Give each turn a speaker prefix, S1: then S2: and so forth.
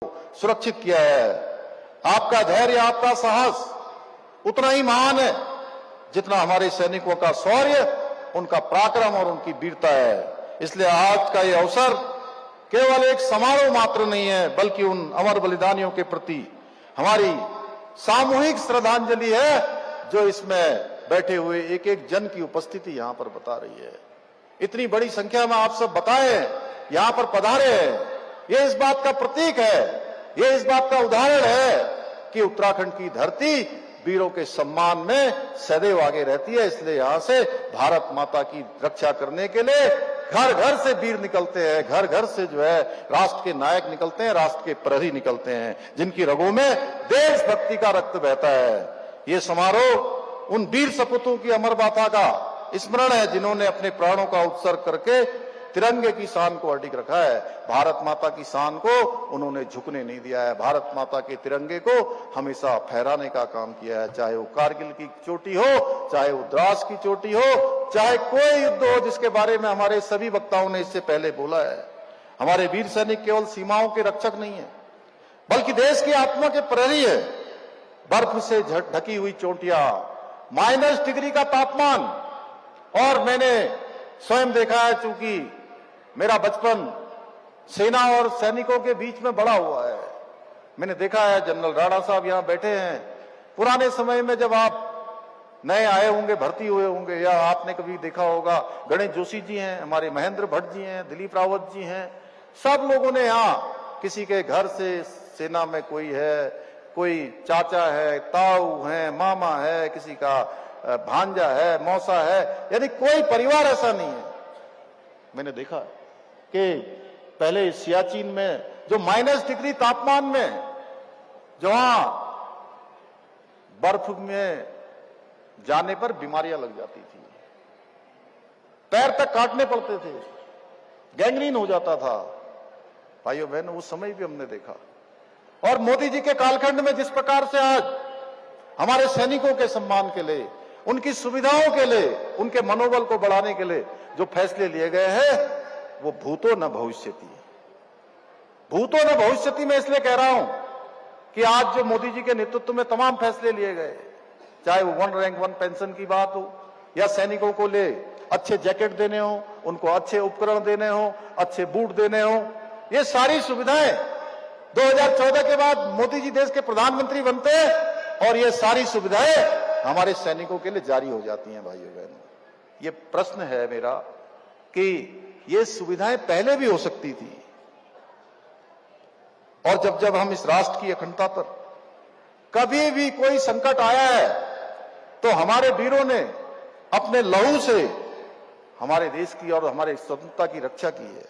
S1: सुरक्षित किया है। आपका धैर्य, आपका साहस उतना ही महान है जितना हमारे सैनिकों का शौर्य, उनका पराक्रम और उनकी वीरता है। इसलिए आज का ये अवसर केवल एक समारोह मात्र नहीं है, बल्कि उन अमर बलिदानियों के प्रति हमारी सामूहिक श्रद्धांजलि है, जो इसमें बैठे हुए एक एक जन की उपस्थिति यहां पर बता रही है। इतनी बड़ी संख्या में आप सब बताए यहां पर पधारे हैं, ये इस बात का प्रतीक है, ये इस बात का उदाहरण है कि उत्तराखंड की धरती वीरों के सम्मान में सदैव आगे रहती है। इसलिए यहां से भारत माता की रक्षा करने के लिए घर घर से वीर निकलते हैं, घर घर से जो है राष्ट्र के नायक निकलते हैं, राष्ट्र के प्रहरी निकलते हैं, जिनकी रगों में देशभक्ति का रक्त बहता है। ये समारोह उन वीर सपूतों की अमर गाथा का स्मरण है, जिन्होंने अपने प्राणों का उत्सर्ग करके तिरंगे की शान को अडिग रखा है। भारत माता की शान को उन्होंने झुकने नहीं दिया है, भारत माता के तिरंगे को हमेशा फहराने का काम किया है। चाहे वो कारगिल की चोटी हो, चाहे वो द्रास की चोटी हो, चाहे कोई युद्ध हो, जिसके बारे में हमारे सभी वक्ताओं ने इससे पहले बोला है। हमारे वीर सैनिक केवल सीमाओं के रक्षक नहीं है, बल्कि देश की आत्मा के प्रहरी है। बर्फ से ढकी हुई चोटियां, -डिग्री का तापमान, और मैंने स्वयं देखा है, चूंकि मेरा बचपन सेना और सैनिकों के बीच में बड़ा हुआ है। मैंने देखा है, जनरल राणा साहब यहां बैठे हैं, पुराने समय में जब आप नए आए होंगे, भर्ती हुए होंगे, या आपने कभी देखा होगा, गणेश जोशी जी हैं, हमारे महेंद्र भट्ट जी हैं, दिलीप रावत जी हैं, सब लोगों ने यहाँ किसी के घर से सेना में कोई है, कोई चाचा है, ताऊ है, मामा है, किसी का भांजा है, मौसा है, यानी कोई परिवार ऐसा नहीं है। मैंने देखा कि पहले सियाचिन में जो -डिग्री तापमान में जहां बर्फ में जाने पर बीमारियां लग जाती थी, पैर तक काटने पड़ते थे, गैंग्रीन हो जाता था, भाइयों बहनों, उस समय भी हमने देखा। और मोदी जी के कालखंड में जिस प्रकार से आज हमारे सैनिकों के सम्मान के लिए, उनकी सुविधाओं के लिए, उनके मनोबल को बढ़ाने के लिए जो फैसले लिए गए हैं, वो भूतो न भविष्यति। भूतो न भविष्यति मैं इसलिए कह रहा हूं कि आज जो मोदी जी के नेतृत्व में तमाम फैसले लिए गए, चाहे वो 1 रैंक 1 पेंशन की बात हो, या सैनिकों को ले अच्छे जैकेट देने हो, उनको अच्छे उपकरण देने हो, अच्छे बूट देने हो, ये सारी सुविधाएं 2014 के बाद मोदी जी देश के प्रधानमंत्री बनते हैं और ये सारी सुविधाएं हमारे सैनिकों के लिए जारी हो जाती हैं। भाइयों बहनों, ये प्रश्न है मेरा कि ये सुविधाएं पहले भी हो सकती थी, और जब जब हम इस राष्ट्र की अखंडता पर कभी भी कोई संकट आया है, तो हमारे वीरों ने अपने लहू से हमारे देश की और हमारे स्वतंत्रता की रक्षा की है।